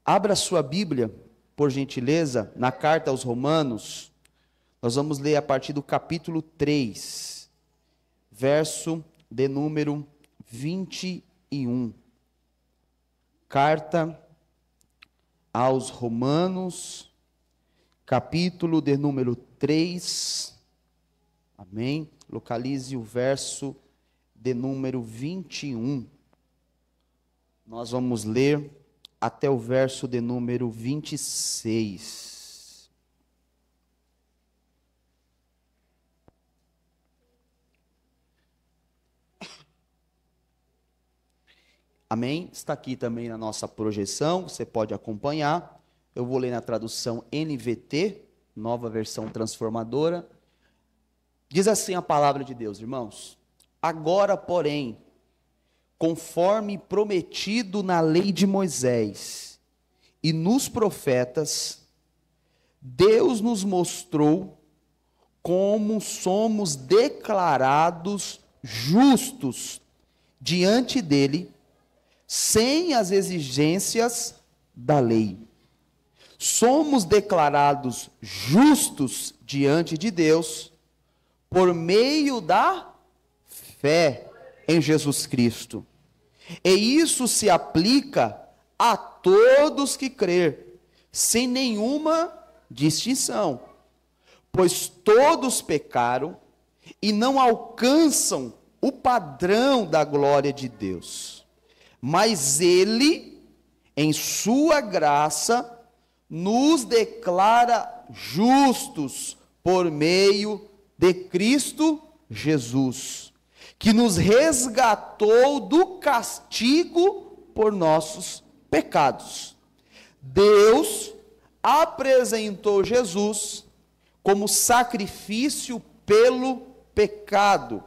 Abra sua Bíblia, por gentileza, na carta aos Romanos. Nós vamos ler a partir do capítulo 3, verso de número 21. Carta aos Romanos, capítulo de número 3. Amém? Localize o verso de número 21. Nós vamos ler até o verso de número 26. Amém? Está aqui também na nossa projeção, você pode acompanhar. Eu vou ler na tradução NVT, nova versão transformadora. Diz assim a palavra de Deus, irmãos: agora, porém, conforme prometido na lei de Moisés e nos profetas, Deus nos mostrou como somos declarados justos diante dele, sem as exigências da lei. Somos declarados justos diante de Deus por meio da fé em Jesus Cristo. E isso se aplica a todos que crer, sem nenhuma distinção. Pois todos pecaram e não alcançam o padrão da glória de Deus. Mas Ele, em sua graça, nos declara justos por meio de Cristo Jesus, que nos resgatou do castigo por nossos pecados. Deus apresentou Jesus como sacrifício pelo pecado,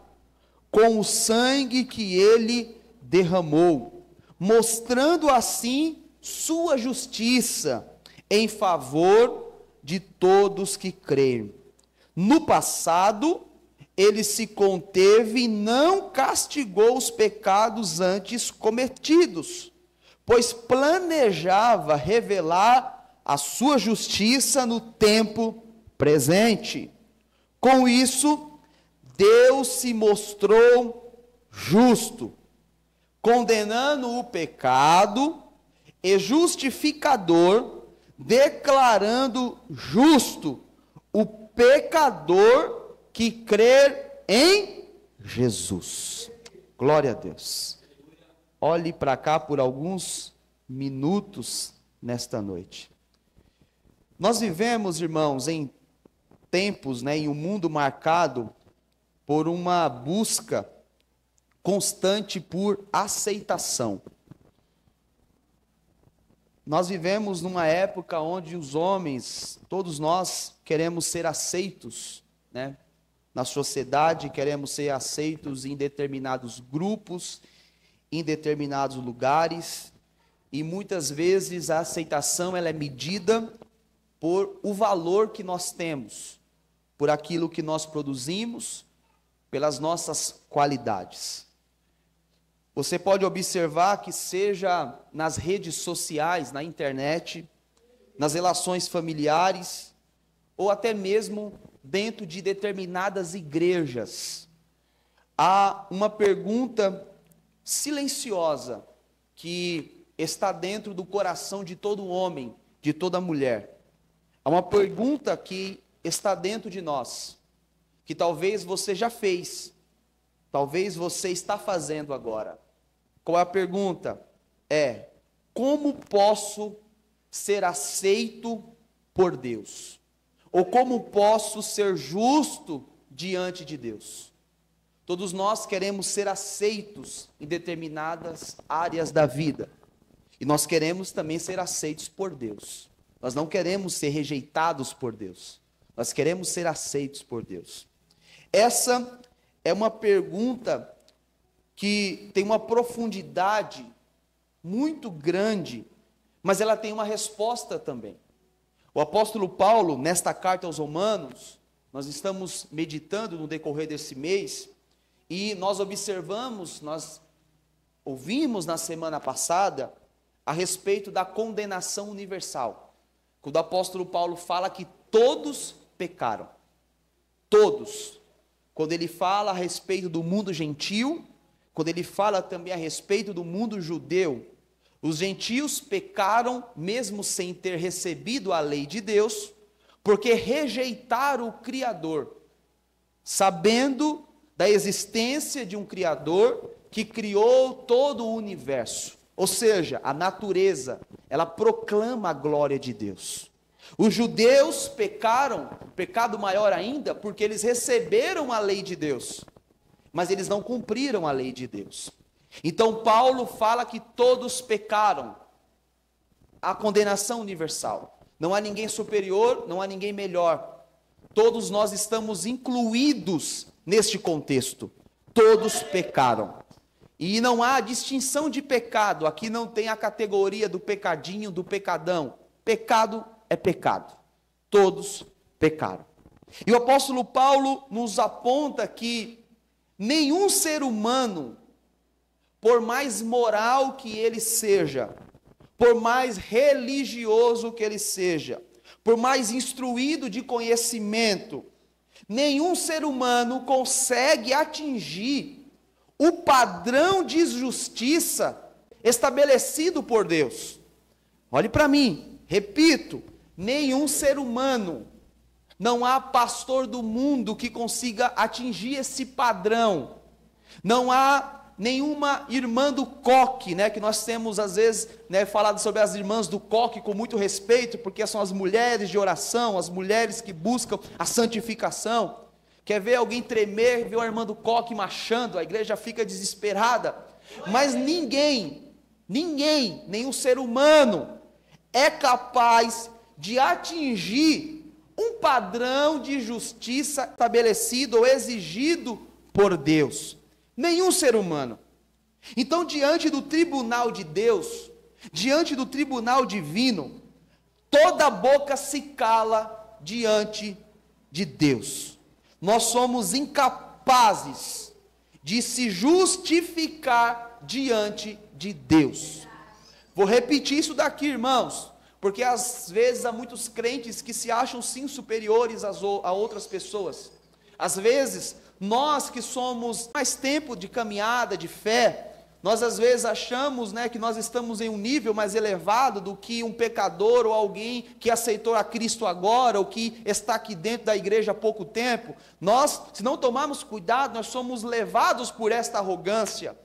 com o sangue que ele derramou, mostrando assim sua justiça em favor de todos que creem. No passado, ele se conteve e não castigou os pecados antes cometidos, pois planejava revelar a sua justiça no tempo presente. Com isso, Deus se mostrou justo, condenando o pecado, e justificador, declarando justo o pecador que crer em Jesus. Glória a Deus. Olhe para cá por alguns minutos nesta noite. Nós vivemos, irmãos, em tempos, em um mundo marcado por uma busca constante por aceitação. Nós vivemos numa época onde os homens, todos nós, queremos ser aceitos, na sociedade, queremos ser aceitos em determinados grupos, em determinados lugares, e muitas vezes a aceitação ela é medida por o valor que nós temos, por aquilo que nós produzimos, pelas nossas qualidades. Você pode observar que seja nas redes sociais, na internet, nas relações familiares, ou até mesmo dentro de determinadas igrejas, há uma pergunta silenciosa que está dentro do coração de todo homem, de toda mulher. Há uma pergunta que está dentro de nós, que talvez você já fez, talvez você está fazendo agora. Qual é a pergunta? Como posso ser aceito por Deus? Ou como posso ser justo diante de Deus? Todos nós queremos ser aceitos em determinadas áreas da vida. E nós queremos também ser aceitos por Deus. Nós não queremos ser rejeitados por Deus. Nós queremos ser aceitos por Deus. Essa é uma pergunta que tem uma profundidade muito grande, mas ela tem uma resposta também. O apóstolo Paulo, nesta carta aos Romanos, nós estamos meditando no decorrer desse mês, e nós observamos, nós ouvimos na semana passada, a respeito da condenação universal. Quando o apóstolo Paulo fala que todos pecaram. Todos. Quando ele fala a respeito do mundo gentil, quando ele fala também a respeito do mundo judeu, os gentios pecaram mesmo sem ter recebido a lei de Deus, porque rejeitaram o Criador, sabendo da existência de um Criador que criou todo o universo. Ou seja, a natureza, ela proclama a glória de Deus. Os judeus pecaram, pecado maior ainda, porque eles receberam a lei de Deus, mas eles não cumpriram a lei de Deus. Então Paulo fala que todos pecaram, a condenação universal. Não há ninguém superior, não há ninguém melhor. Todos nós estamos incluídos neste contexto. Todos pecaram. E não há distinção de pecado. Aqui não tem a categoria do pecadinho, do pecadão. Pecado é pecado. Todos pecaram. E o apóstolo Paulo nos aponta que nenhum ser humano, por mais moral que ele seja, por mais religioso que ele seja, por mais instruído de conhecimento, nenhum ser humano consegue atingir o padrão de justiça estabelecido por Deus. Olhe para mim, repito, nenhum ser humano, não há pastor do mundo que consiga atingir esse padrão. Não há nenhuma irmã do coque, né, que nós temos às vezes, né, falado sobre as irmãs do coque com muito respeito, porque são as mulheres de oração, as mulheres que buscam a santificação. Quer ver alguém tremer, ver a irmã do coque marchando, a igreja fica desesperada. Mas ninguém, nenhum ser humano é capaz de atingir um padrão de justiça estabelecido ou exigido por Deus. Nenhum ser humano. Então, diante do tribunal de Deus, diante do tribunal divino, toda boca se cala diante de Deus. Nós somos incapazes de se justificar diante de Deus. Vou repetir isso daqui, irmãos, porque às vezes há muitos crentes que se acham sim superiores a outras pessoas. Às vezes, nós que somos mais tempo de caminhada, de fé, nós às vezes achamos, né, que nós estamos em um nível mais elevado do que um pecador ou alguém que aceitou a Cristo agora, ou que está aqui dentro da igreja há pouco tempo. Nós, se não tomarmos cuidado, nós somos levados por esta arrogância.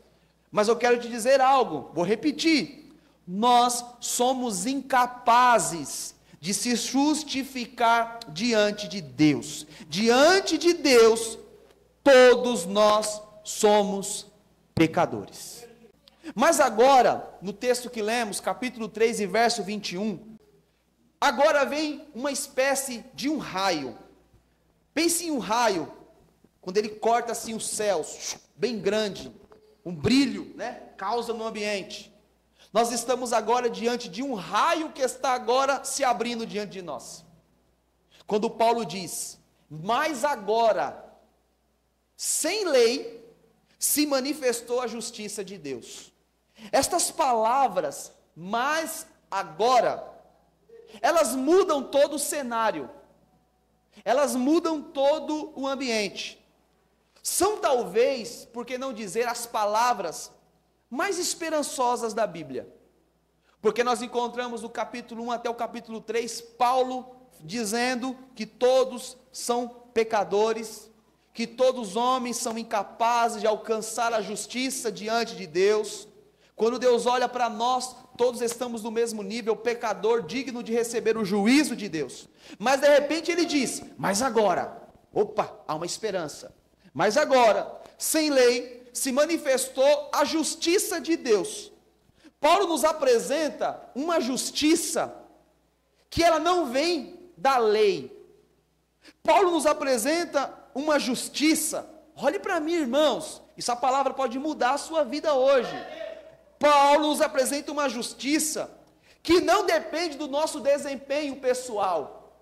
Mas eu quero te dizer algo, vou repetir, nós somos incapazes de se justificar diante de Deus. Diante de Deus, todos nós somos pecadores. Mas agora, no texto que lemos, capítulo 3 e verso 21, agora vem uma espécie de um raio. Pense em um raio, quando ele corta assim os céus, bem grande, um brilho, né, causa no ambiente. Nós estamos agora diante de um raio que está agora se abrindo diante de nós. Quando Paulo diz, mas agora, sem lei, se manifestou a justiça de Deus. Estas palavras, mas agora, elas mudam todo o cenário. Elas mudam todo o ambiente. São talvez, por que não dizer, as palavras mais esperançosas da Bíblia. Porque nós encontramos do capítulo 1 até o capítulo 3, Paulo dizendo que todos são pecadores, que todos os homens são incapazes de alcançar a justiça diante de Deus. Quando Deus olha para nós, todos estamos no mesmo nível, pecador, digno de receber o juízo de Deus. Mas de repente ele diz, mas agora, opa, há uma esperança. Mas agora, sem lei, se manifestou a justiça de Deus. Paulo nos apresenta uma justiça que ela não vem da lei. Paulo nos apresenta uma justiça, olhe para mim, irmãos, essa palavra pode mudar a sua vida hoje. Paulo nos apresenta uma justiça que não depende do nosso desempenho pessoal.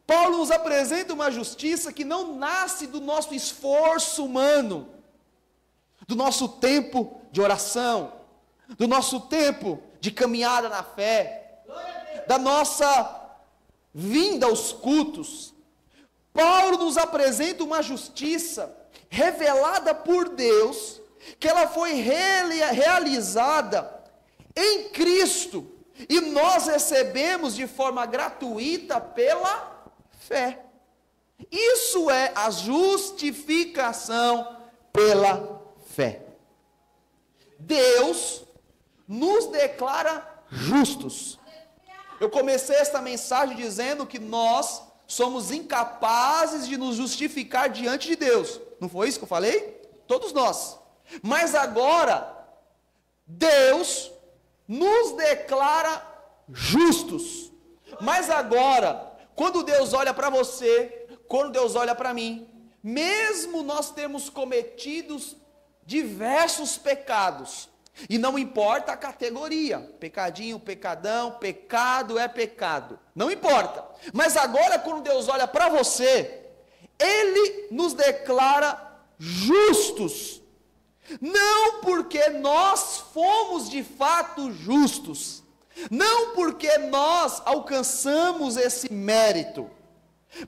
Paulo nos apresenta uma justiça que não nasce do nosso esforço humano, do nosso tempo de oração, do nosso tempo de caminhada na fé, da nossa vinda aos cultos, Paulo nos apresenta uma justiça revelada por Deus, que ela foi realizada em Cristo, e nós recebemos de forma gratuita pela fé. Isso é a justificação pela fé. Deus nos declara justos. Eu comecei esta mensagem dizendo que nós somos incapazes de nos justificar diante de Deus. Não foi isso que eu falei? Todos nós. Mas agora, Deus nos declara justos. Mas agora, quando Deus olha para você, quando Deus olha para mim, mesmo nós temos cometido diversos pecados, e não importa a categoria, pecadinho, pecadão, pecado é pecado, não importa. Mas agora, quando Deus olha para você, Ele nos declara justos. Não porque nós fomos de fato justos, não porque nós alcançamos esse mérito,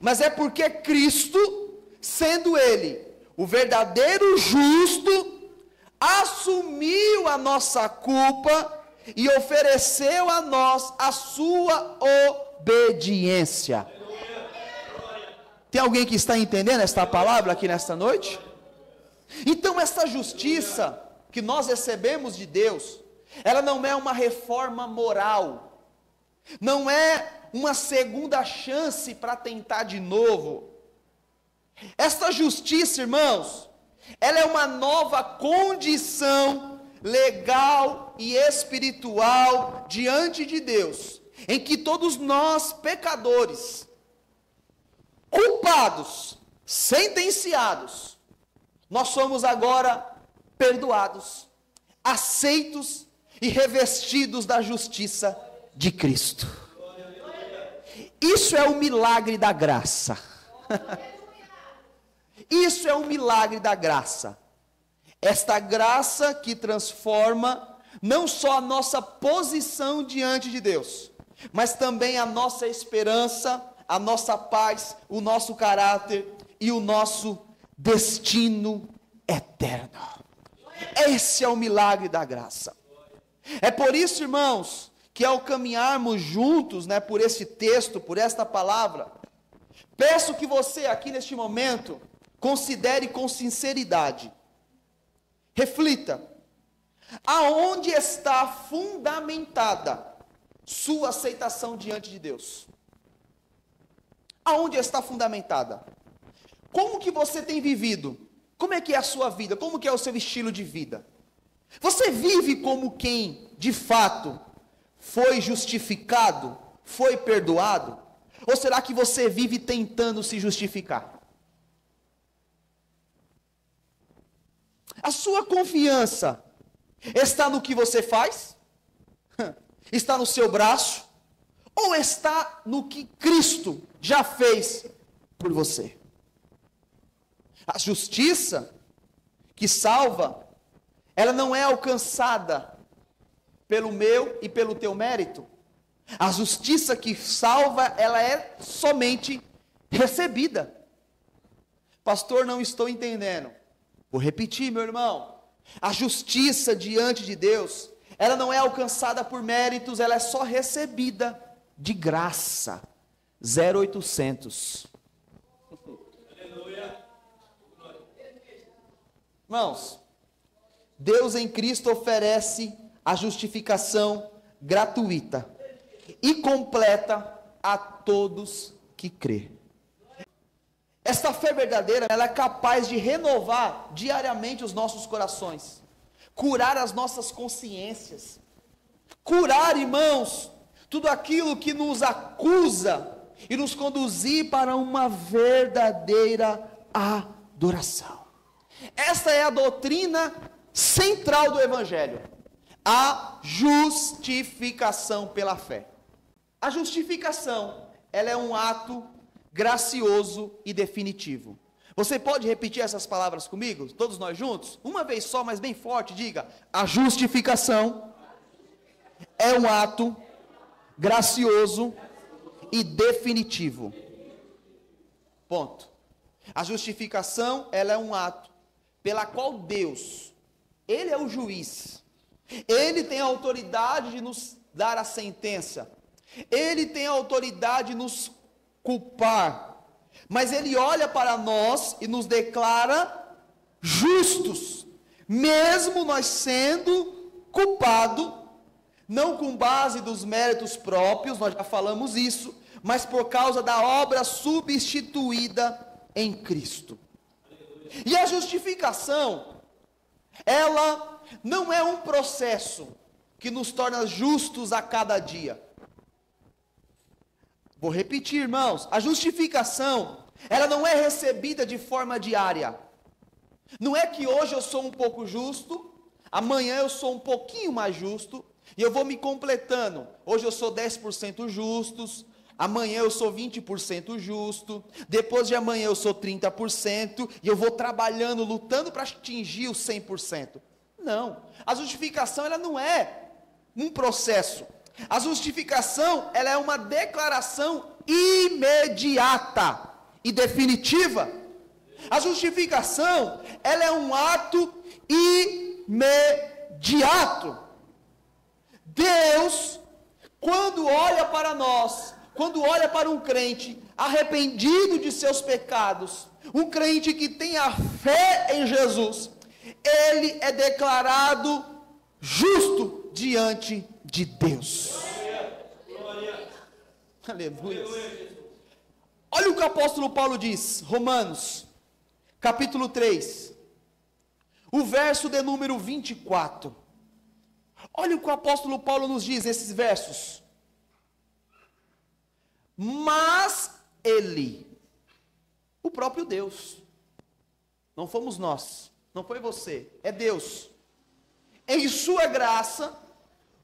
mas é porque Cristo, sendo Ele o verdadeiro justo, assumiu a nossa culpa e ofereceu a nós a sua obediência. Tem alguém que está entendendo esta palavra aqui nesta noite? Então essa justiça que nós recebemos de Deus, ela não é uma reforma moral, não é uma segunda chance para tentar de novo. Esta justiça, irmãos, ela é uma nova condição legal e espiritual diante de Deus, em que todos nós, pecadores, culpados, sentenciados, nós somos agora perdoados, aceitos e revestidos da justiça de Cristo. Isso é o milagre da graça. Isso é um milagre da graça. Esta graça que transforma não só a nossa posição diante de Deus, mas também a nossa esperança, a nossa paz, o nosso caráter e o nosso destino eterno. Esse é o milagre da graça. É por isso, irmãos, que ao caminharmos juntos, por esse texto, por esta palavra, peço que você aqui neste momento considere com sinceridade, reflita, aonde está fundamentada sua aceitação diante de Deus? Aonde está fundamentada? Como que você tem vivido? Como é que é a sua vida? Como que é o seu estilo de vida? Você vive como quem, de fato, foi justificado, foi perdoado? Ou será que você vive tentando se justificar? A sua confiança está no que você faz? Está no seu braço? Ou está no que Cristo já fez por você? A justiça que salva, ela não é alcançada pelo meu e pelo teu mérito. A justiça que salva, ela é somente recebida. Pastor, não estou entendendo. Vou repetir, meu irmão. A justiça diante de Deus, ela não é alcançada por méritos, ela é só recebida de graça. 0800. Irmãos, Deus em Cristo oferece a justificação gratuita e completa a todos que crê. Esta fé verdadeira, ela é capaz de renovar diariamente os nossos corações, curar as nossas consciências, curar, irmãos, tudo aquilo que nos acusa e nos conduzir para uma verdadeira adoração. Esta é a doutrina central do Evangelho, a justificação pela fé. A justificação, ela é um ato gracioso e definitivo. Você pode repetir essas palavras comigo? Todos nós juntos? Uma vez só, mas bem forte, diga: a justificação é um ato gracioso e definitivo. Ponto. A justificação, ela é um ato pela qual Deus, Ele é o juiz, Ele tem a autoridade de nos dar a sentença, Ele tem a autoridade de nos culpar, mas Ele olha para nós e nos declara justos, mesmo nós sendo culpados, não com base dos méritos próprios, nós já falamos isso, mas por causa da obra substituída em Cristo. E a justificação, ela não é um processo que nos torna justos a cada dia. Vou repetir, irmãos, a justificação, ela não é recebida de forma diária. Não é que hoje eu sou um pouco justo, amanhã eu sou um pouquinho mais justo, e eu vou me completando. Hoje eu sou 10% justos, amanhã eu sou 20% justo, depois de amanhã eu sou 30%, e eu vou trabalhando, lutando para atingir os 100%. Não, a justificação ela não é um processo. A justificação ela é uma declaração imediata e definitiva. A justificação ela é um ato imediato. Deus, quando olha para nós, quando olha para um crente arrependido de seus pecados, um crente que tem a fé em Jesus, ele é declarado justo diante de Deus. Aleluia. Olha o que o apóstolo Paulo diz, Romanos, capítulo 3, o verso de número 24. Olha o que o apóstolo Paulo nos diz nesses versos. Mas ele, o próprio Deus, não fomos nós, não foi você, é Deus, em sua graça,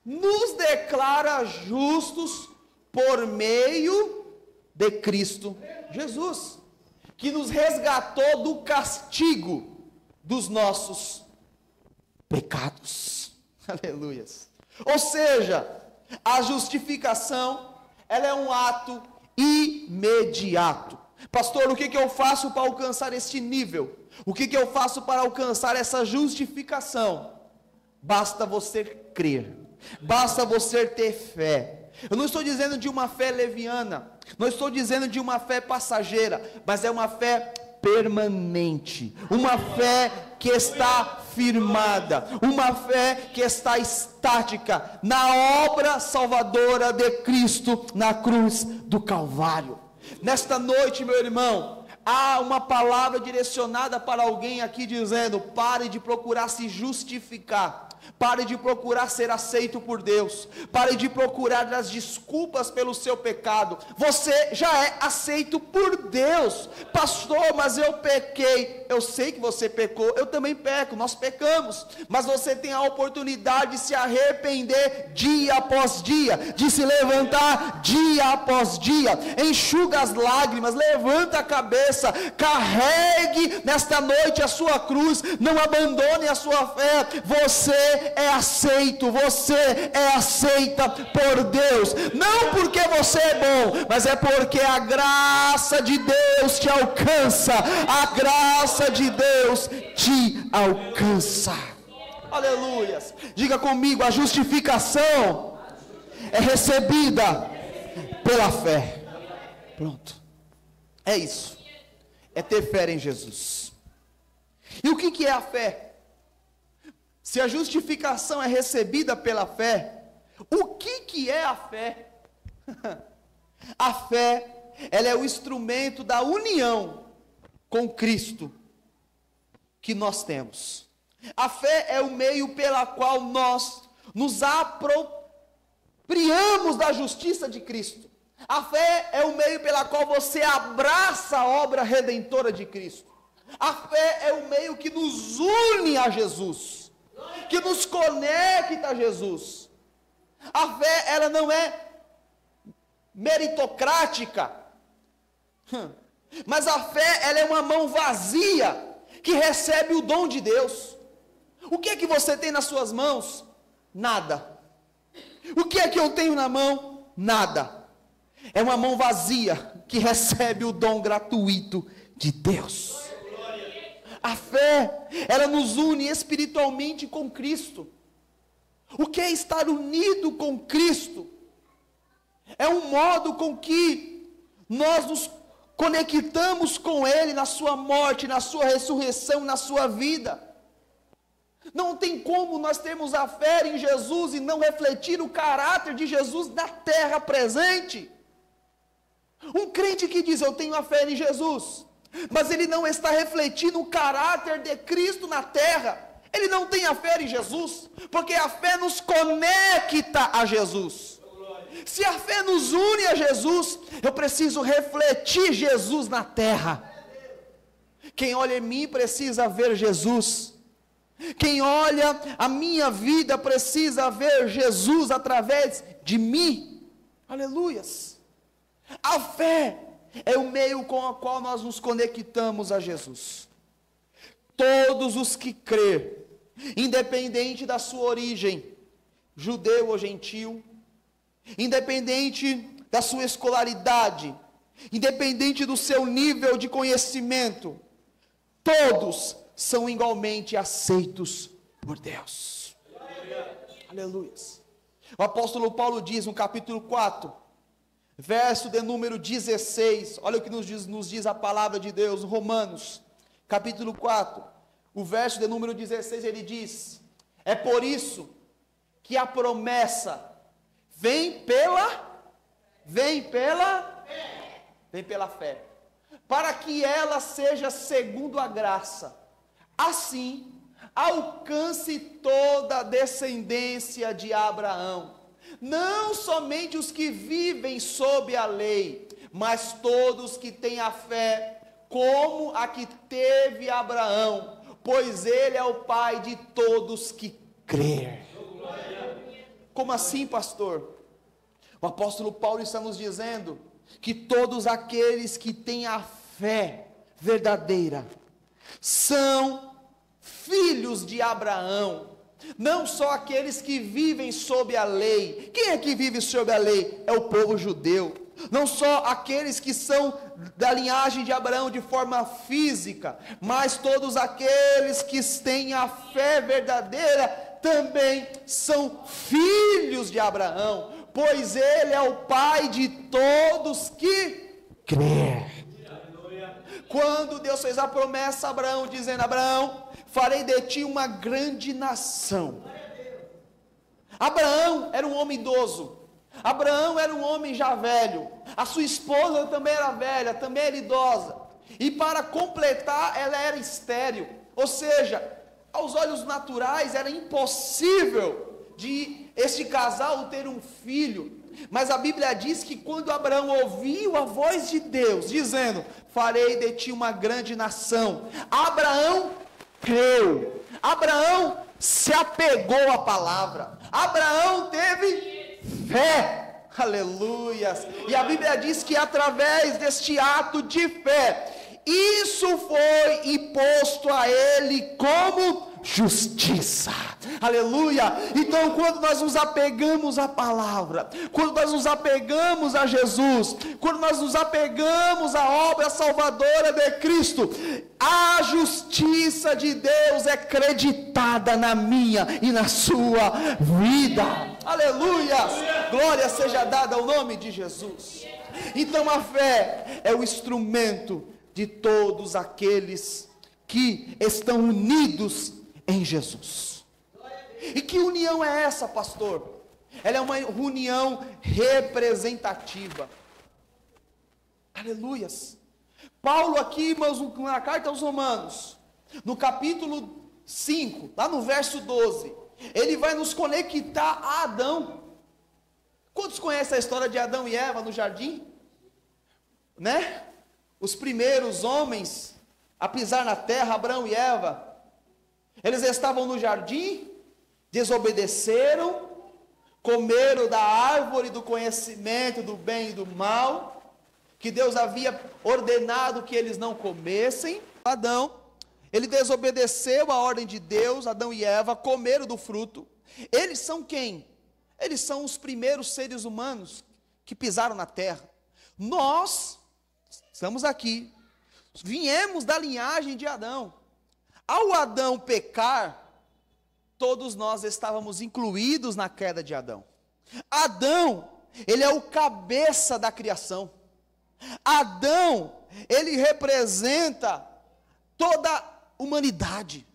nos declara justos por meio de Cristo Jesus, que nos resgatou do castigo dos nossos pecados. Aleluias. Ou seja, a justificação, ela é um ato imediato. Pastor, o que eu faço para alcançar este nível? O que eu faço para alcançar essa justificação? Basta você crer, basta você ter fé. Eu não estou dizendo de uma fé leviana, não estou dizendo de uma fé passageira, mas é uma fé permanente, uma fé que está firmada, uma fé que está estática na obra salvadora de Cristo na cruz do Calvário. Nesta noite, meu irmão, há uma palavra direcionada para alguém aqui dizendo: pare de procurar se justificar, pare de procurar ser aceito por Deus, pare de procurar as desculpas pelo seu pecado. Você já é aceito por Deus. Pastor, mas eu pequei. Eu sei que você pecou, eu também peco, nós pecamos, mas você tem a oportunidade de se arrepender dia após dia, de se levantar dia após dia. Enxuga as lágrimas, levanta a cabeça, carregue nesta noite a sua cruz, não abandone a sua fé. Você é aceito, você é aceita por Deus, não porque você é bom, mas é porque a graça de Deus te alcança, a graça de Deus te alcança. Aleluias. Diga comigo: a justificação é recebida pela fé. Pronto, é isso, é ter fé em Jesus. E o que é a fé? Se a justificação é recebida pela fé, o que é a fé? A fé, ela é o instrumento da união com Cristo que nós temos. A fé é o meio pela qual nós nos apropriamos da justiça de Cristo. A fé é o meio pela qual você abraça a obra redentora de Cristo. A fé é o meio que nos une a Jesus, que nos conecta a Jesus. A fé, ela não é meritocrática, mas a fé, ela é uma mão vazia que recebe o dom de Deus. O que é que você tem nas suas mãos? Nada. O que é que eu tenho na mão? Nada. É uma mão vazia que recebe o dom gratuito de Deus. A fé, ela nos une espiritualmente com Cristo. O que é estar unido com Cristo? É um modo com que nós nos conectamos com Ele na sua morte, na sua ressurreição, na sua vida. Não tem como nós termos a fé em Jesus e não refletir o caráter de Jesus na terra presente. Um crente que diz, eu tenho a fé em Jesus, mas ele não está refletindo o caráter de Cristo na terra, ele não tem a fé em Jesus, porque a fé nos conecta a Jesus. Se a fé nos une a Jesus, eu preciso refletir Jesus na terra. Quem olha em mim precisa ver Jesus. Quem olha a minha vida precisa ver Jesus através de mim. Aleluias. A fé é o meio com o qual nós nos conectamos a Jesus. Todos os que crêem, independente da sua origem, judeu ou gentil, independente da sua escolaridade, independente do seu nível de conhecimento, todos são igualmente aceitos por Deus. Aleluia. O apóstolo Paulo diz no capítulo 4, verso de número 16, olha o que nos diz a palavra de Deus, Romanos, capítulo 4, o verso de número 16, ele diz, é por isso que a promessa vem pela fé, para que ela seja segundo a graça, assim alcance toda a descendência de Abraão, não somente os que vivem sob a lei, mas todos que têm a fé, como a que teve Abraão, pois ele é o pai de todos que crêem. Como assim, pastor? O apóstolo Paulo está nos dizendo que todos aqueles que têm a fé verdadeira são filhos de Abraão, não só aqueles que vivem sob a lei. Quem é que vive sob a lei? É o povo judeu. Não só aqueles que são da linhagem de Abraão de forma física, mas todos aqueles que têm a fé verdadeira também são filhos de Abraão, pois ele é o pai de todos que crêem. Quando Deus fez a promessa a Abraão, dizendo, Abraão, farei de ti uma grande nação. Abraão era um homem idoso, Abraão era um homem já velho, a sua esposa também era velha, também era idosa, e para completar, ela era estéril, ou seja, aos olhos naturais era impossível de este casal ter um filho. Mas a Bíblia diz que quando Abraão ouviu a voz de Deus, dizendo, farei de ti uma grande nação, Abraão creu, Abraão se apegou à palavra, Abraão teve fé, aleluias, e a Bíblia diz que através deste ato de fé, isso foi imposto a ele como justiça, aleluia. Então quando nós nos apegamos à palavra, quando nós nos apegamos a Jesus, quando nós nos apegamos à obra salvadora de Cristo, a justiça de Deus é creditada na minha e na sua vida, aleluia, glória seja dada ao nome de Jesus. Então a fé é o instrumento de todos aqueles que estão unidos em Jesus. E que união é essa, pastor? Ela é uma união representativa. Aleluias. Paulo aqui, irmãos, na carta aos Romanos, no capítulo 5, lá no verso 12, ele vai nos conectar a Adão. Quantos conhecem a história de Adão e Eva no jardim? Né? Os primeiros homens a pisar na terra, Abraão e Eva, eles estavam no jardim, desobedeceram, comeram da árvore do conhecimento do bem e do mal, que Deus havia ordenado que eles não comessem. Adão, ele desobedeceu a ordem de Deus, Adão e Eva comeram do fruto. Eles são quem? Eles são os primeiros seres humanos que pisaram na terra. Nós estamos aqui, viemos da linhagem de Adão. Ao Adão pecar, todos nós estávamos incluídos na queda de Adão. Adão, ele é o cabeça da criação. Adão, ele representa toda a humanidade.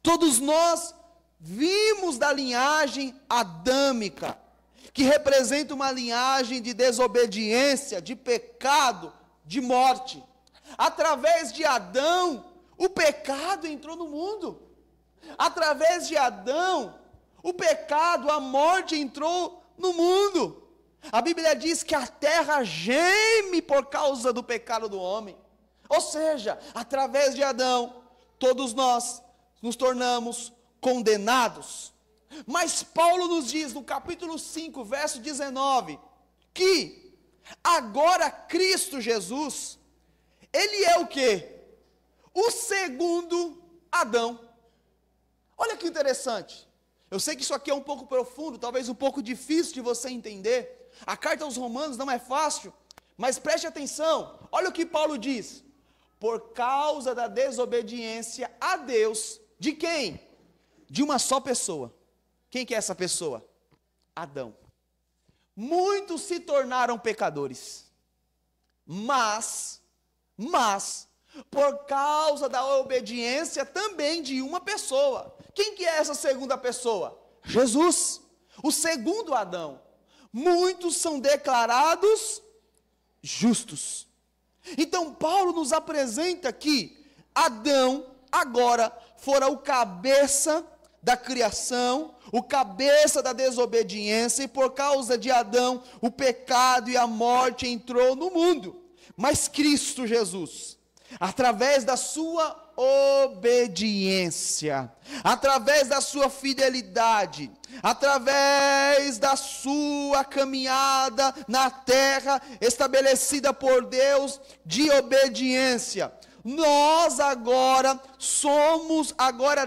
Todos nós vimos da linhagem adâmica, que representa uma linhagem de desobediência, de pecado, de morte. Através de Adão, o pecado entrou no mundo. Através de Adão, o pecado, a morte entrou no mundo. A Bíblia diz que a terra geme por causa do pecado do homem. Ou seja, através de Adão, todos nós nos tornamos condenados. Mas Paulo nos diz no capítulo 5, verso 19, que agora Cristo Jesus, ele é o quê? O segundo Adão. Olha que interessante. Eu sei que isso aqui é um pouco profundo, talvez um pouco difícil de você entender. A carta aos Romanos não é fácil, mas preste atenção. Olha o que Paulo diz. Por causa da desobediência a Deus, de quem? De uma só pessoa. Quem que é essa pessoa? Adão. Muitos se tornaram pecadores. Mas, por causa da obediência também de uma pessoa. Quem que é essa segunda pessoa? Jesus, o segundo Adão. Muitos são declarados justos. Então Paulo nos apresenta que Adão agora fora o cabeça da criação, o cabeça da desobediência, e por causa de Adão, o pecado e a morte entrou no mundo. Mas Cristo Jesus, através da sua obediência, através da sua fidelidade, através da sua caminhada na terra estabelecida por Deus de obediência, nós agora somos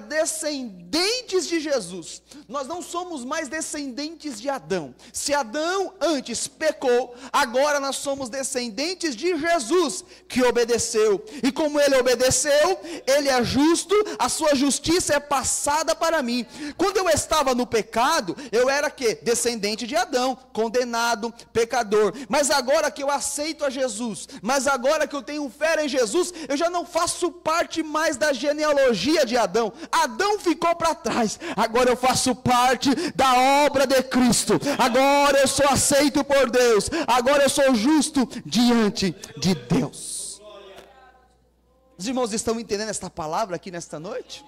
descendentes de Jesus. Nós não somos mais descendentes de Adão. Se Adão antes pecou, agora nós somos descendentes de Jesus, que obedeceu. E como ele obedeceu, ele é justo, a sua justiça é passada para mim. Quando eu estava no pecado, eu era quê? Descendente de Adão, condenado, pecador. Mas agora que eu aceito a Jesus, mas agora que eu tenho fé em Jesus, eu já não faço parte mais da genealogia de Adão. Adão ficou para trás. Agora eu faço parte da obra de Cristo. Agora eu sou aceito por Deus. Agora eu sou justo diante de Deus. Os irmãos estão entendendo esta palavra aqui nesta noite?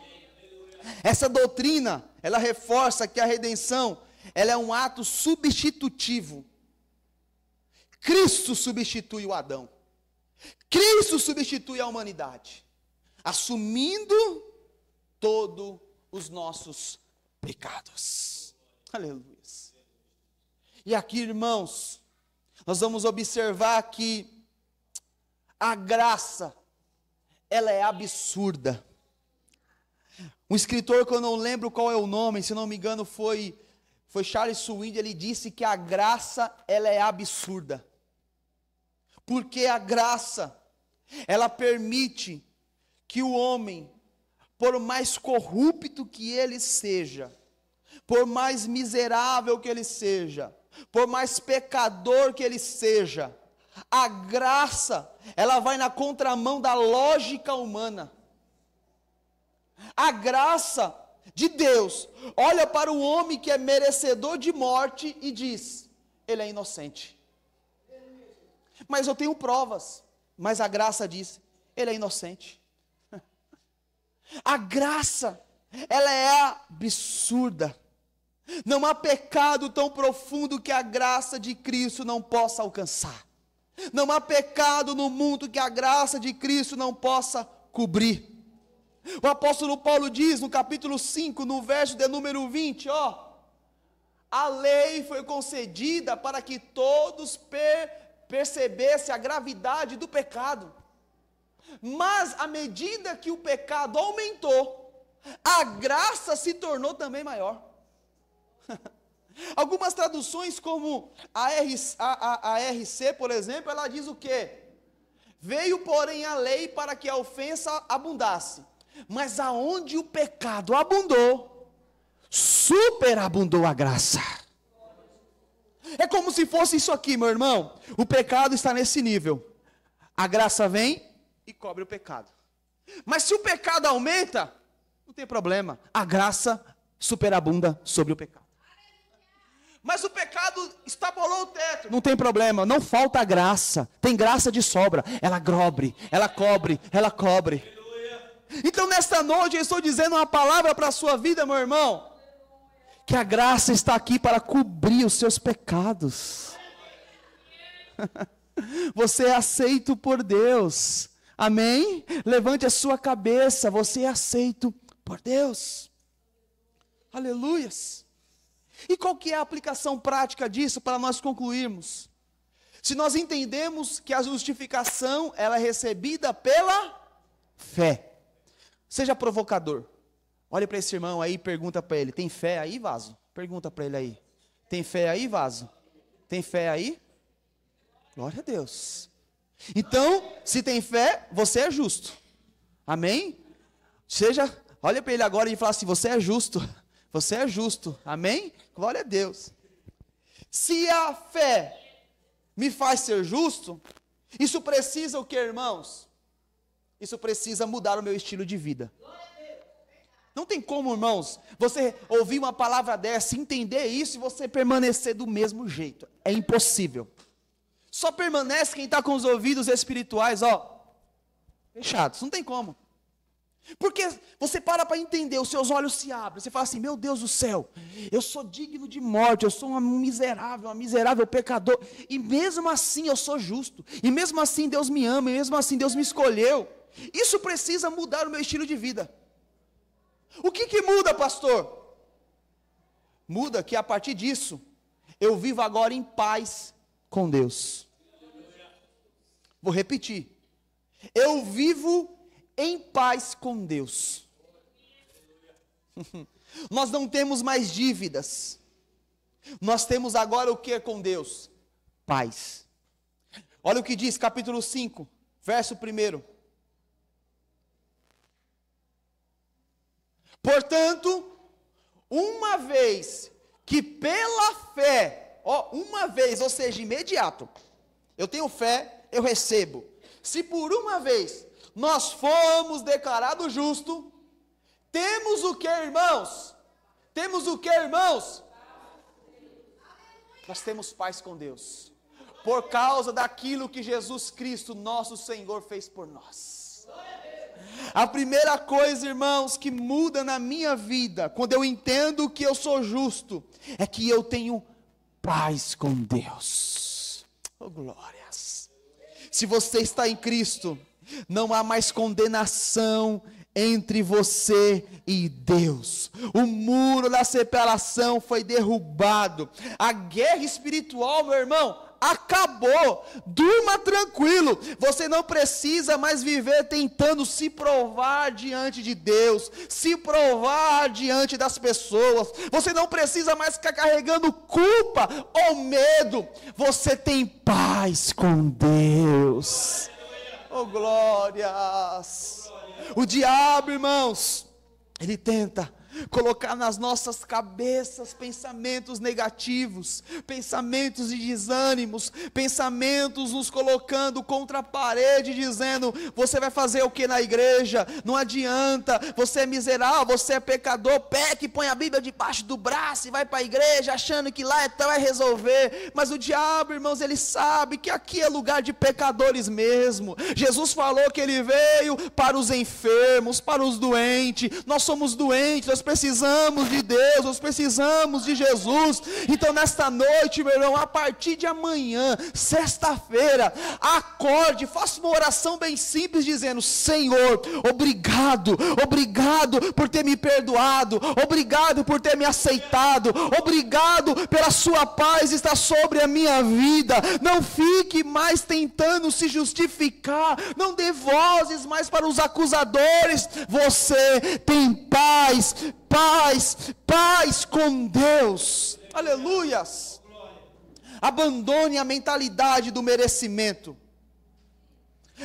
Essa doutrina, ela reforça que a redenção, ela é um ato substitutivo. Cristo substitui o Adão. Cristo substitui a humanidade, assumindo todos os nossos pecados. Aleluia. E aqui, irmãos, nós vamos observar que a graça, ela é absurda. Um escritor que eu não lembro qual é o nome, se não me engano foi Charles Swindoll, ele disse que a graça, ela é absurda. Porque a graça, ela permite que o homem, por mais corrupto que ele seja, por mais miserável que ele seja, por mais pecador que ele seja, a graça, ela vai na contramão da lógica humana. A graça de Deus olha para o homem que é merecedor de morte e diz: ele é inocente. Mas eu tenho provas. Mas a graça diz: ele é inocente. A graça, ela é absurda. Não há pecado tão profundo que a graça de Cristo não possa alcançar. Não há pecado no mundo que a graça de Cristo não possa cobrir. O apóstolo Paulo diz no capítulo 5, no verso de número 20, a lei foi concedida para que todos percebessem a gravidade do pecado. Mas à medida que o pecado aumentou, a graça se tornou também maior. Algumas traduções, como a RC, por exemplo, ela diz o quê? Veio, porém, a lei para que a ofensa abundasse. Mas aonde o pecado abundou, superabundou a graça. É como se fosse isso aqui, meu irmão. O pecado está nesse nível. A graça vem e cobre o pecado. Mas se o pecado aumenta, não tem problema. A graça superabunda sobre o pecado. Mas o pecado extrapolou o teto. Não tem problema, não falta graça. Tem graça de sobra. Ela cobre, ela cobre, ela cobre. Então nesta noite eu estou dizendo uma palavra para a sua vida, meu irmão. Que a graça está aqui para cobrir os seus pecados. Você é aceito por Deus. Amém? Levante a sua cabeça. Você é aceito por Deus. Aleluias. E qual que é a aplicação prática disso para nós concluirmos? Se nós entendemos que a justificação ela é recebida pela fé. Seja provocador. Olhe para esse irmão aí e pergunta para ele: tem fé aí, vaso? Pergunta para ele aí. Tem fé aí, vaso? Tem fé aí? Glória a Deus. Então, se tem fé, você é justo. Amém? Olha para ele agora e fala assim: você é justo. Você é justo. Amém? Glória a Deus. Se a fé me faz ser justo, isso precisa o que, irmãos? Isso precisa mudar o meu estilo de vida. Não tem como, irmãos, você ouvir uma palavra dessa, entender isso e você permanecer do mesmo jeito. É impossível. Só permanece quem está com os ouvidos espirituais, fechados. Não tem como. Porque você para entender, os seus olhos se abrem, você fala assim: meu Deus do céu, eu sou digno de morte, eu sou um miserável pecador, e mesmo assim eu sou justo, e mesmo assim Deus me ama, e mesmo assim Deus me escolheu. Isso precisa mudar o meu estilo de vida. O que muda, pastor? Muda que a partir disso, eu vivo agora em paz com Deus. Vou repetir, eu vivo em paz com Deus. Nós não temos mais dívidas. Nós temos agora o que com Deus? Paz. Olha o que diz capítulo 5, verso 1. Portanto, uma vez que pela fé, uma vez, ou seja, imediato, eu tenho fé, eu recebo. Se por uma vez nós fomos declarados justos, temos o que, irmãos? Temos o que, irmãos? Nós temos paz com Deus, por causa daquilo que Jesus Cristo, nosso Senhor, fez por nós. A primeira coisa, irmãos, que muda na minha vida, quando eu entendo que eu sou justo, é que eu tenho paz com Deus. Oh, glórias! Se você está em Cristo, não há mais condenação entre você e Deus. O muro da separação foi derrubado. A guerra espiritual, meu irmão, acabou. Durma tranquilo. Você não precisa mais viver tentando se provar diante de Deus, se provar diante das pessoas. Você não precisa mais ficar carregando culpa ou medo. Você tem paz com Deus. Oh, glórias! O diabo, irmãos, ele tenta colocar nas nossas cabeças pensamentos negativos, pensamentos de desânimos, pensamentos nos colocando contra a parede, dizendo: você vai fazer o que na igreja? Não adianta, você é miserável, você é pecador, peque, põe a Bíblia debaixo do braço e vai para a igreja achando que lá então vai resolver. Mas o diabo, irmãos, ele sabe que aqui é lugar de pecadores mesmo. Jesus falou que ele veio para os enfermos, para os doentes. Nós somos doentes, nós precisamos de Deus, nós precisamos de Jesus. Então nesta noite, meu irmão, a partir de amanhã, sexta-feira, acorde, faça uma oração bem simples, dizendo: Senhor, obrigado por ter me perdoado, obrigado por ter me aceitado, obrigado pela sua paz estar sobre a minha vida. Não fique mais tentando se justificar, não dê vozes mais para os acusadores. Você tem paz com Deus. Aleluias. Abandone a mentalidade do merecimento.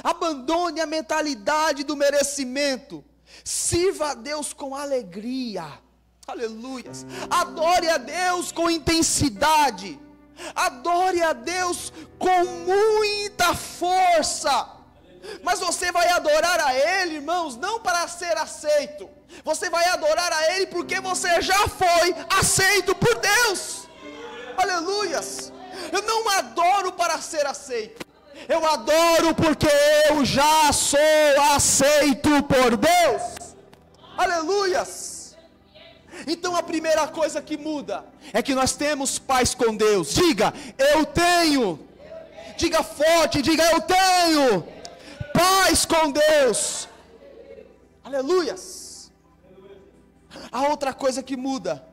Abandone a mentalidade do merecimento. Sirva a Deus com alegria. Aleluias. Adore a Deus com intensidade. Adore a Deus com muita força. Mas você vai adorar a Ele, irmãos, não para ser aceito. Você vai adorar a Ele porque você já foi aceito por Deus. Aleluias. Eu não adoro para ser aceito. Eu adoro porque eu já sou aceito por Deus. Aleluias. Então a primeira coisa que muda é que nós temos paz com Deus. Diga, eu tenho. Diga forte, diga, eu tenho paz com Deus. Aleluias. A outra coisa que muda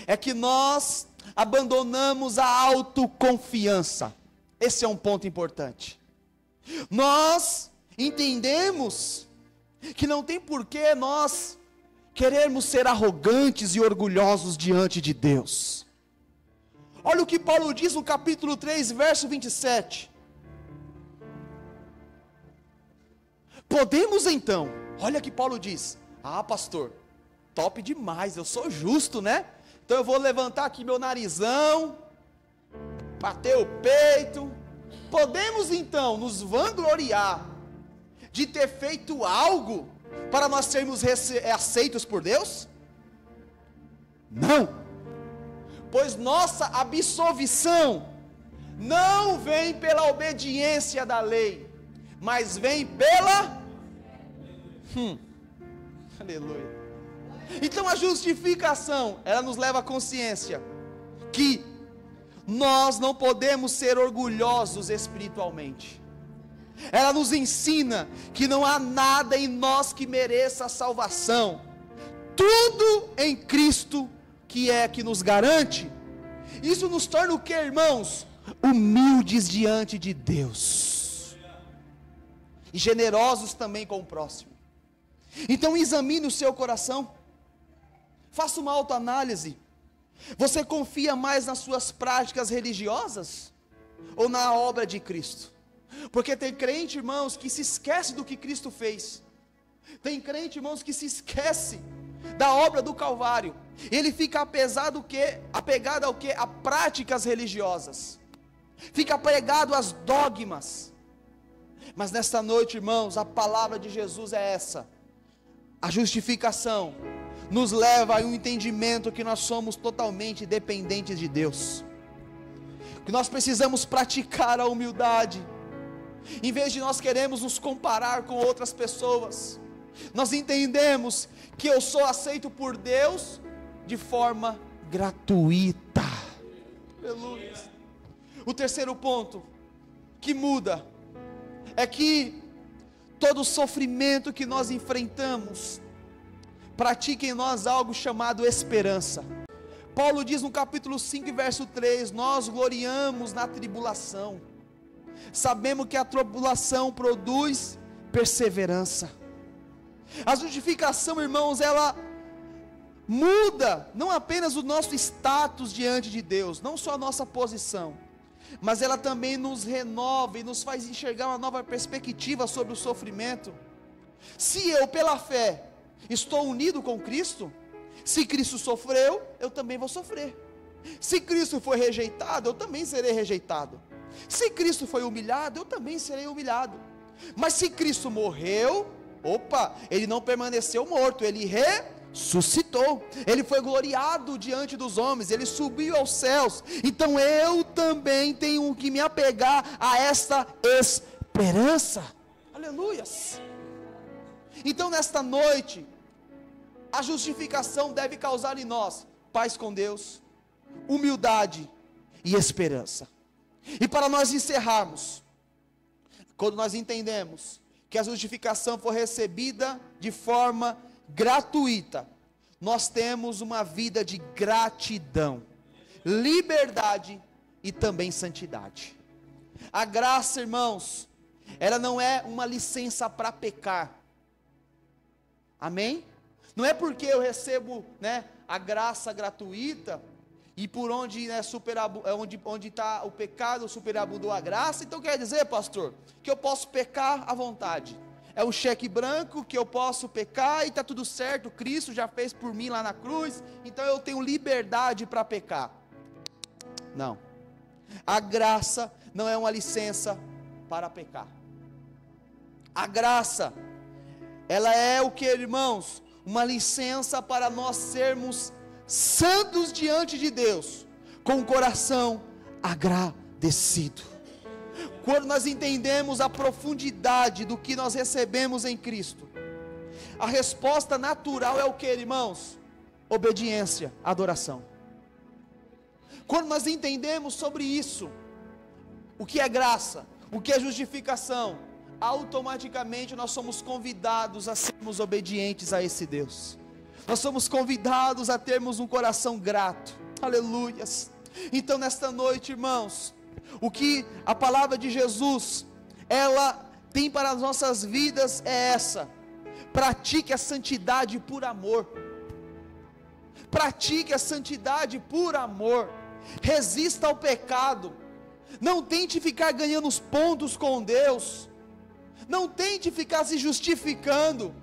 é que nós abandonamos a autoconfiança. Esse é um ponto importante. Nós entendemos que não tem porquê nós querermos ser arrogantes e orgulhosos diante de Deus. Olha o que Paulo diz no capítulo 3, verso 27. Podemos então, olha que Paulo diz: ah, pastor, top demais, eu sou justo, né? Então eu vou levantar aqui meu narizão, bater o peito. Podemos então nos vangloriar de ter feito algo para nós sermos aceitos por Deus? Não, pois nossa absolvição não vem pela obediência da lei, mas vem pela aleluia. Então a justificação, ela nos leva à consciência que nós não podemos ser orgulhosos espiritualmente. Ela nos ensina que não há nada em nós que mereça a salvação. Tudo em Cristo que nos garante. Isso nos torna o que, irmãos? Humildes diante de Deus. E generosos também com o próximo. Então examine o seu coração. Faça uma autoanálise. Você confia mais nas suas práticas religiosas ou na obra de Cristo? Porque tem crente, irmãos, que se esquece do que Cristo fez. Tem crente, irmãos, que se esquece da obra do Calvário. Ele fica apegado ao que? A práticas religiosas. Fica apegado às dogmas. Mas nesta noite, irmãos, a palavra de Jesus é essa. A justificação nos leva a um entendimento que nós somos totalmente dependentes de Deus. Que nós precisamos praticar a humildade. Em vez de nós queremos nos comparar com outras pessoas, nós entendemos que eu sou aceito por Deus de forma gratuita. Aleluia. O terceiro ponto que muda é que todo sofrimento que nós enfrentamos pratica em nós algo chamado esperança. Paulo diz no capítulo 5, verso 3: nós gloriamos na tribulação. Sabemos que a tribulação produz perseverança. A justificação, irmãos, ela muda não apenas o nosso status diante de Deus, não só a nossa posição, mas ela também nos renova e nos faz enxergar uma nova perspectiva sobre o sofrimento. Se eu, pela fé, estou unido com Cristo, se Cristo sofreu, eu também vou sofrer. Se Cristo foi rejeitado, eu também serei rejeitado. Se Cristo foi humilhado, eu também serei humilhado. Mas se Cristo morreu, Ele não permaneceu morto, Ele ressuscitou, Ele foi gloriado diante dos homens, Ele subiu aos céus. Então eu também tenho que me apegar a esta esperança. Aleluias. Então nesta noite, a justificação deve causar em nós paz com Deus, humildade e esperança. E para nós encerrarmos, quando nós entendemos que a justificação foi recebida de forma gratuita, nós temos uma vida de gratidão, liberdade e também santidade. A graça, irmãos, ela não é uma licença para pecar. Amém? Não é porque eu recebo, a graça gratuita e por onde, né, onde está o pecado, superabundou a graça. Então quer dizer, pastor, que eu posso pecar à vontade. É um cheque branco que eu posso pecar e está tudo certo, Cristo já fez por mim lá na cruz, então eu tenho liberdade para pecar. Não, a graça não é uma licença para pecar. A graça, ela é o que, irmãos? Uma licença para nós sermos santos diante de Deus, com o coração agradecido. Quando nós entendemos a profundidade do que nós recebemos em Cristo, a resposta natural é o que, irmãos? Obediência, adoração. Quando nós entendemos sobre isso, o que é graça, o que é justificação, automaticamente nós somos convidados a sermos obedientes a esse Deus. Nós somos convidados a termos um coração grato. Aleluias. Então nesta noite, irmãos, o que a palavra de Jesus, ela tem para as nossas vidas é essa: pratique a santidade por amor. Pratique a santidade por amor. Resista ao pecado. Não tente ficar ganhando os pontos com Deus. Não tente ficar se justificando.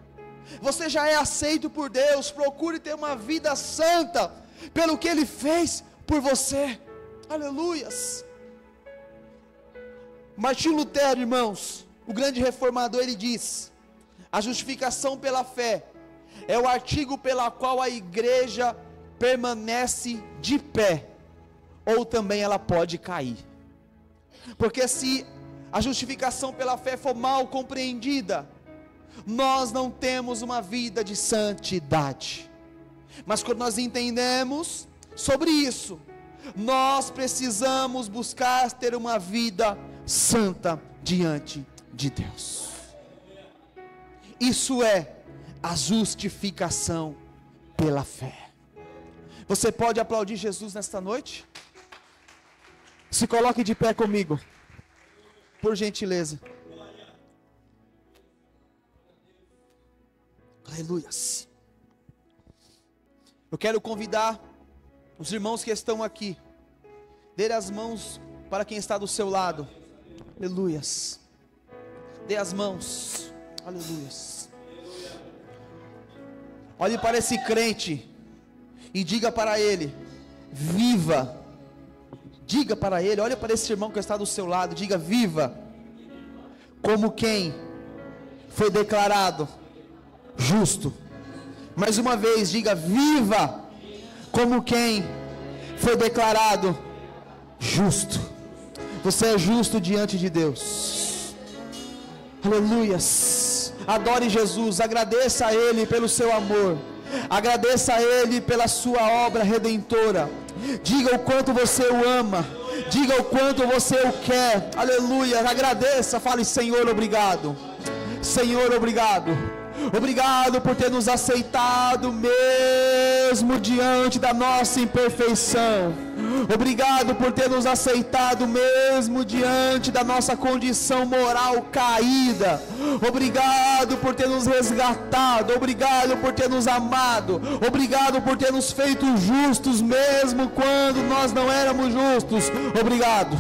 Você já é aceito por Deus. Procure ter uma vida santa pelo que Ele fez por você. Aleluias. Martim Lutero, irmãos, o grande reformador, ele diz: a justificação pela fé é o artigo pela qual a igreja permanece de pé, ou também ela pode cair. Porque se a justificação pela fé for mal compreendida, nós não temos uma vida de santidade. Mas quando nós entendemos sobre isso, nós precisamos buscar ter uma vida santa diante de Deus. Isso é a justificação pela fé. Você pode aplaudir Jesus nesta noite? Se coloque de pé comigo, por gentileza. Aleluias. Eu quero convidar os irmãos que estão aqui, dê as mãos para quem está do seu lado. Aleluias. Dê as mãos. Aleluias. Olhe para esse crente e diga para ele: viva. Diga para ele, olha para esse irmão que está do seu lado, diga: viva como quem foi declarado justo. Mais uma vez, diga: viva como quem foi declarado justo. Você é justo diante de Deus. Aleluias. Adore Jesus, agradeça a Ele pelo seu amor, agradeça a Ele pela sua obra redentora. Diga o quanto você o ama, diga o quanto você o quer. Aleluia. Agradeça, fale: Senhor, obrigado. Senhor, obrigado. Obrigado por ter nos aceitado mesmo diante da nossa imperfeição. Obrigado por ter nos aceitado mesmo diante da nossa condição moral caída. Obrigado por ter nos resgatado. Obrigado por ter nos amado. Obrigado por ter nos feito justos mesmo quando nós não éramos justos. Obrigado.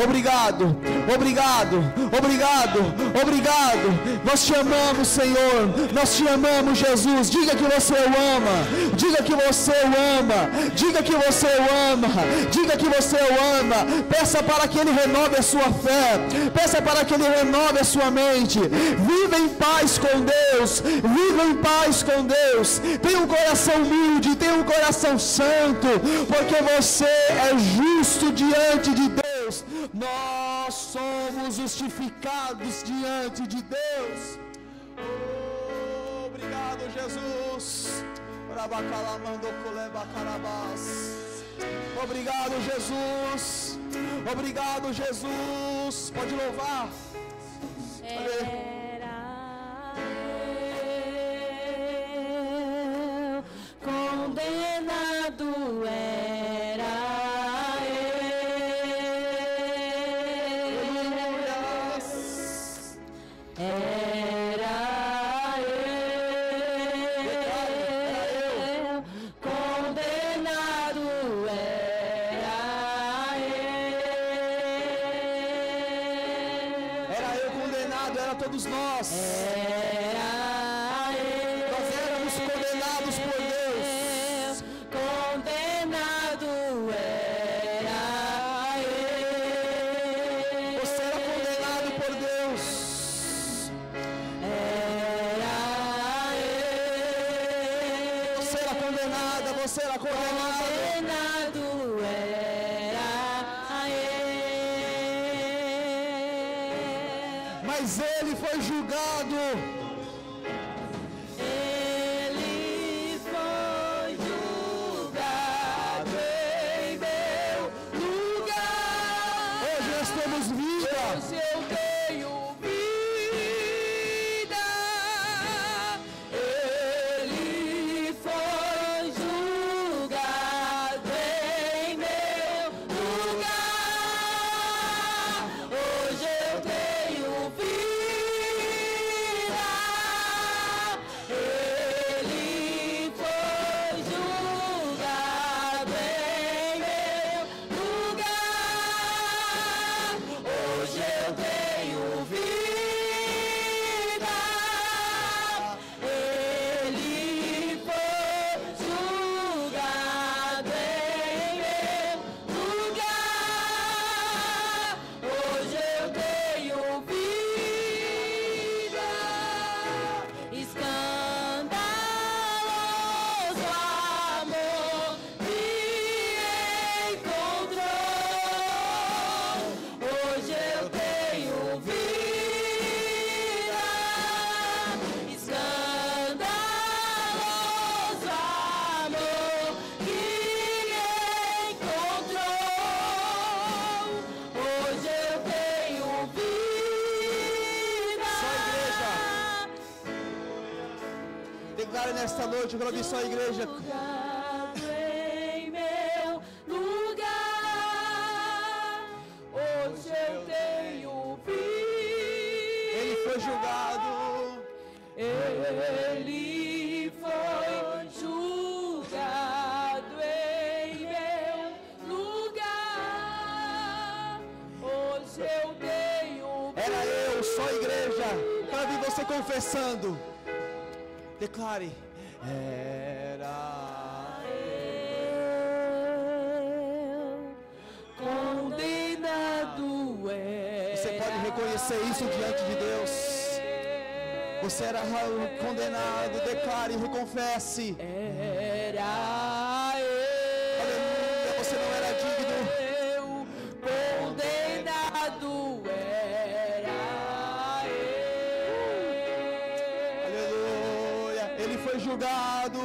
Obrigado. Obrigado. Obrigado. Obrigado. Nós te amamos, Senhor. Nós te amamos, Jesus. Diga que você o ama. Diga que você o ama. Diga que você o ama. Diga que você o ama. Peça para que Ele renove a sua fé. Peça para que Ele renove a sua mente. Viva em paz com Deus. Viva em paz com Deus. Tenha um coração humilde. Tenha um coração santo. Porque você é justo diante de Deus. Nós somos justificados diante de Deus. Obrigado, Jesus. Obrigado, Jesus. Obrigado, Jesus. Pode louvar. Era eu condenado, era eu condenado, era Era eu condenado, era todos nós. Nós éramos condenados por Deus. Condenado era eu. Você era condenado por Deus. Era eu. Você era condenada, você era condenado. Condenado era eu. Mas ele foi julgado. Ele foi julgado em meu lugar. Hoje nós temos vida. Hoje eu tenho vida. Ele foi julgado em meu lugar. Hoje eu tenho vida. Ele foi julgado em meu lugar. Hoje eu tenho vida. Ele foi julgado em meu lugar. Hoje eu tenho vida. Escandaloso amor me encontrou. Hoje eu tenho vida. Escandaloso amor que me encontrou. Hoje eu tenho vida. Só igreja. Declare nesta noite, eu quero ouvir só a igreja. Julgado em meu lugar. Hoje eu tenho vida. Ele foi julgado. Ele foi julgado em meu lugar. Hoje eu tenho Era eu, só a igreja. Quero ouvir você confessando. Declare. Era eu, condenado é. Você pode reconhecer isso diante de Deus. Você era condenado. Declare e reconfesse. Era Aleluia. Você não era digno. eu, condenado era eu. Aleluia. Ele foi julgado.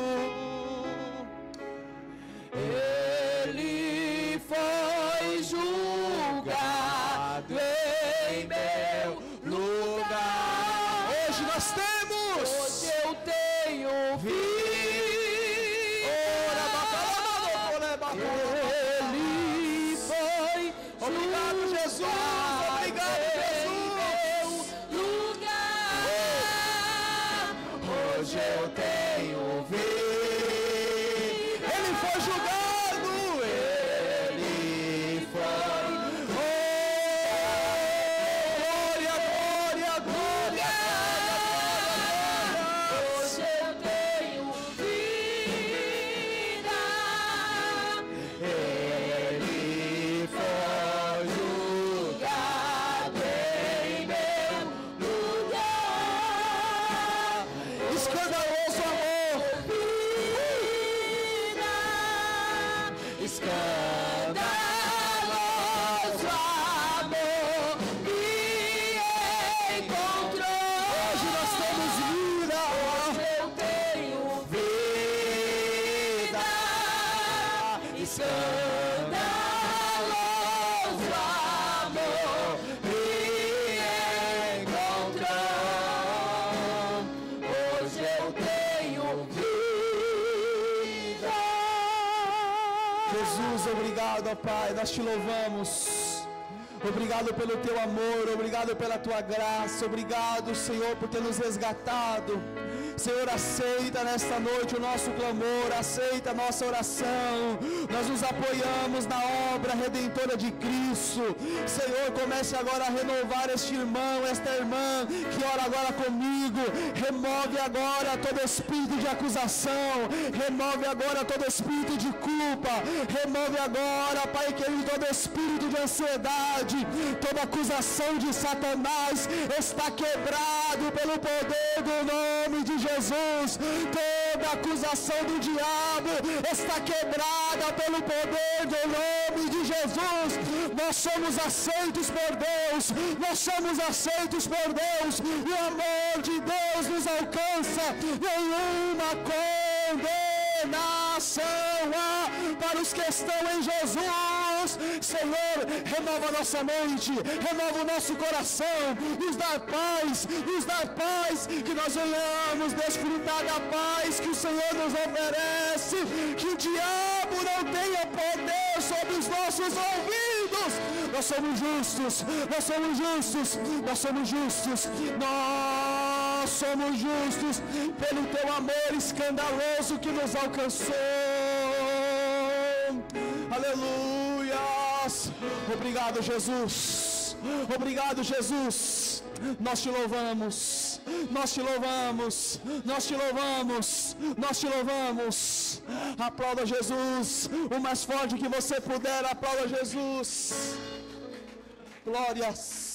Ele foi julgado em meu lugar. Hoje nós temos. Hoje eu tenho vida. Ele foi Obrigado, Jesus. Obrigado, Jesus. lugar. Hoje eu tenho vida. Ele foi julgado. Ele foi. Glória, glória, glória. Hoje eu tenho vida. Ele foi julgado Em meu lugar. Escandaloso amor. Vida. Escandaloso amor me encontrou. Hoje nós temos vida. Eu tenho vida. Escandaloso amor me encontrou. Hoje eu tenho vida. Jesus, obrigado, ó Pai, nós te louvamos. Obrigado pelo teu amor, obrigado pela tua graça, obrigado, Senhor, por ter nos resgatado. Senhor, aceita nesta noite o nosso clamor, aceita a nossa oração. Nós nos apoiamos na obra redentora de Cristo. Senhor, comece agora a renovar este irmão, esta irmã que ora agora comigo. Remove agora todo espírito de acusação, remove agora todo espírito de culpa, remove agora, Pai querido, todo espírito de ansiedade, toda acusação de Satanás está quebrado pelo poder do nome de Jesus. Toda acusação do diabo está quebrada pelo poder do nome de Jesus. Nós somos aceitos por Deus, nós somos aceitos por Deus, e o amor de Deus nos alcança. Nenhuma condenação há para os que estão em Jesus. Senhor, renova nossa mente, renova o nosso coração, nos dá paz, que nós venhamos desfrutar da paz que o Senhor nos oferece, que o diabo não tenha poder sobre os nossos ouvidos. Nós somos justos, nós somos justos, nós somos justos, nós somos justos pelo teu amor escandaloso que nos alcançou. Aleluias! Obrigado, Jesus. Obrigado, Jesus. Nós te louvamos, nós te louvamos, nós te louvamos, nós te louvamos. Aplauda Jesus, o mais forte que você puder, aplauda Jesus. Glórias.